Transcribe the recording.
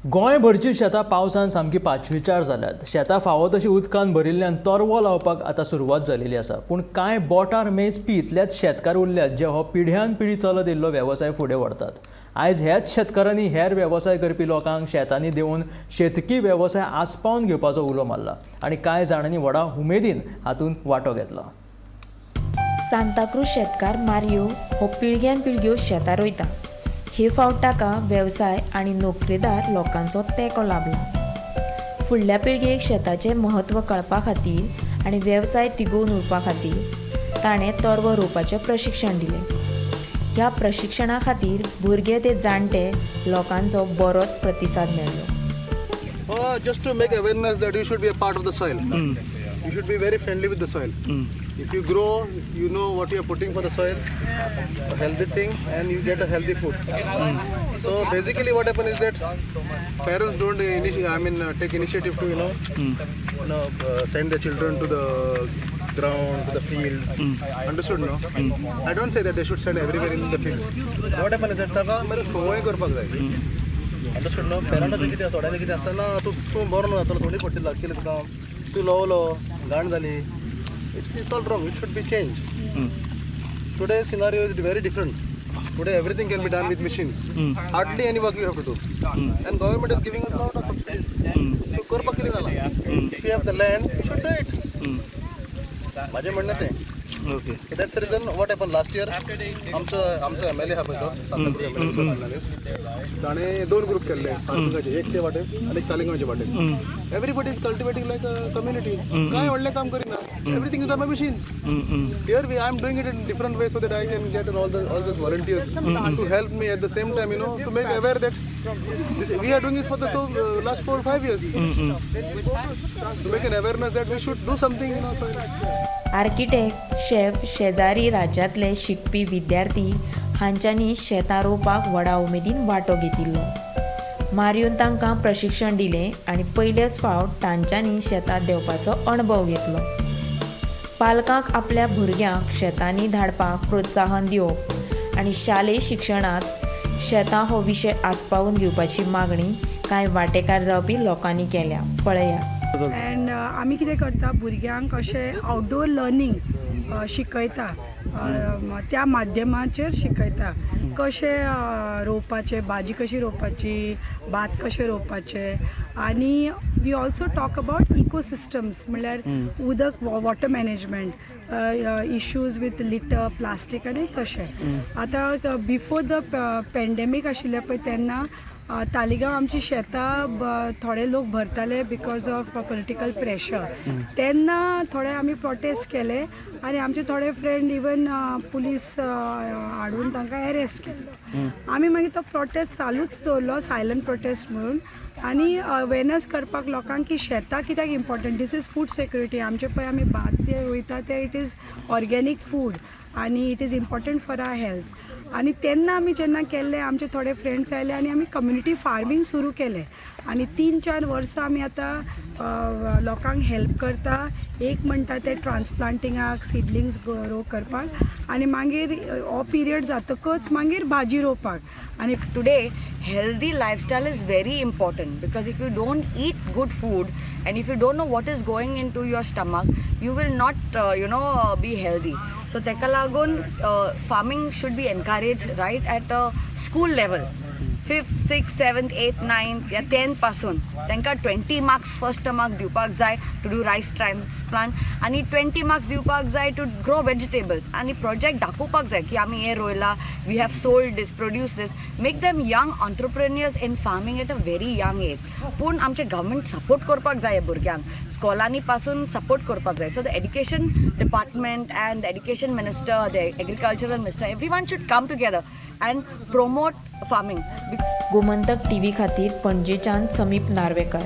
गोंयभरची शेतां पावसान सामकी पाचवीचार जाल्यात। शेतां फावो तशी उदकान भरिल्ल्यान तरवो लावपाक आतां सुरवात जालेली आसा। पूण कांय बोटार मेजपी इतलेच शेतकार उरल्यात जे हो पिढ्यान पिढी चलत येयल्लो वेवसाय फुडें व्हरतात। आयज हेच शेतकारांनी हेर वेवसाय करपी लोकांक शेतांनी देऊन शेतकी वेवसाय आस्पावन घेवपाचो उलो मारला आनी कांय जाणांनी व्हडा उमेदीन हातूंत वांटो घेतला। सांता क्रूज शेतकार मारियो हो पिळग्यान पिळग्यो शेतां रोयता। हे फावट ताका वेवसाय आनी नोकरेदार लोकांचो तेंको लाभला। फुडल्या पिळगेक शेताचें म्हत्व कळपा खातीर आनी वेवसाय तिगोवन उरपा खातीर ताणें तरवो रोवपाचें प्रशिक्षण दिलें। ह्या प्रशिक्षणा खातीर भुरगे ते जाणटे लोकांचो बरोच प्रतिसाद मेळ्ळो। Just to make awareness that you should be a part of the soil. You should be very friendly with the soil. If you grow, you know what you are putting for the soil, a healthy thing, and you get a healthy food. So basically, what happens is that parents don't take initiative to send their children to the ground, to the field. Understood, no? I don't say that they should send everywhere in the fields. What happens is that taka mere soy करपाक जाय. Understood, no? Parents कितें थोड्यांनी कितें आसता ना तूं बरो जातलो थोडी पडटी लागतली तुका तूं लवलो घाण जाली. It's all wrong. It should be changed. Today's scenario is very different. Today everything can be done with machines. Hardly any work you have to do. And government is giving us a lot of subsidies. So करपाक कितें जाला? If you have the land, you should do it. माझे म्हणणं ते. Okay. That's the reason what happened last year. आमचं MLA हा पळय Santa Cruz MLA ताणे दोन ग्रुप केले फार्मिंगाचे एक ते वाटे आणि एक तालिगांवचे वाटे. Everybody is cultivating like a community. काय व्हडलें काम Kareena. Everything is done by machines. Here I am doing it in different ways so that I can get all those volunteers to help me at the same time, to make aware that we are doing this for the last 4 or 5 years. To make an awareness that we should do something in our soil. Architect, chef, शेजारी राज्यांतले शिकपी विद्यार्थी हांच्यांनी शेतां रोवपाक व्हडा उमेदीन वांटो घेतिल्लो। मारियोन तांकां प्रशिक्षण दिलें आनी पयलेच फावट तांच्यांनी शेतां देंवपाचो अणभव घेतलो। पालकांक आपल्या भुरग्यांक शेतांनी धाडपाक प्रोत्साहन दिवप आनी शालेय शिक्षणांत शेतां हो विशय आस्पावून घेवपाची मागणी कांय वांटेकार जावपी लोकांनी केल्या। पळया। एंड आमी कितें करता भुरग्यांक अशें आउटडोर लर्निंग शिकयता त्या माध्यमाचेर शिकयता कशें रोवपाचें भाजी कशी रोवपाची भात कशें रोवपाचें आनी we also talk about ecosystems म्हणल्यार उदक water management issues with litter plastic आनी तशें आतां बिफोर द पॅन्डेमीक आशिल्लें पळय तेन्ना तालिगांव आमची शेतां थोडे लोक भरताले बिकॉज ऑफ पॉलिटिकल प्रेशर तेन्ना थोडे आमी प्रोटेस्ट केले आनी आमचे थोडे फ्रेंड इवन पुलीस हाडून तांकां अरेस्ट केल्लो. आमी मागीर तो प्रोटेस्ट चालूच दवरलो सायलंट प्रोटेस्ट म्हणून आनी अवेरनस करपाक लोकांक की शेतां कित्याक important. This is food security. आमचे पळय आमी भात ते रोयता ते इट इज ऑर्गेनीक फूड आनी it is important for our health. आनी तेन्ना आमी जेन्ना केल्ले आमचे थोडे फ्रेंड्स आयले आनी आमी कम्युनिटी फार्मींग सुरू केलें आनी 3-4 वर्सां आमी आतां लोकांक हेल्प करता. एक म्हणटा ते ट्रान्सप्लांटिंगाक सिडलिंग्स ग्रो करपाक आनी मागीर हो पिरियड जातकच मागीर भाजी रोवपाक. And today, healthy lifestyle is very important because if you don't eat good food and if you don't know what is going into your stomach, you will not, be healthy. So, teka lagun, farming should be encouraged right at a school level. 5th, 6th, 7th, 8th, 9th, या 10th पासून तांकां 20 marks first टर्माक दिवपाक जाय to do रायस transplant आनी 20 marks दिवपाक जाय to grow vegetables आनी प्रोजेक्ट दाखोवपाक जाय की आमी हें रोयला we have sold these produce these make them young entrepreneurs in farming at a very young age. पूण आमचे गव्हर्मेंट सपोर्ट करपाक जाय भुरग्यांक स्कॉलांनी पासून सपोर्ट करपाक जाय. So the education department end the education minister the agricultural minister everyone should come together and promote farming. Gomantak TV खातीर पणजेच्यान समीप नार्वेकर.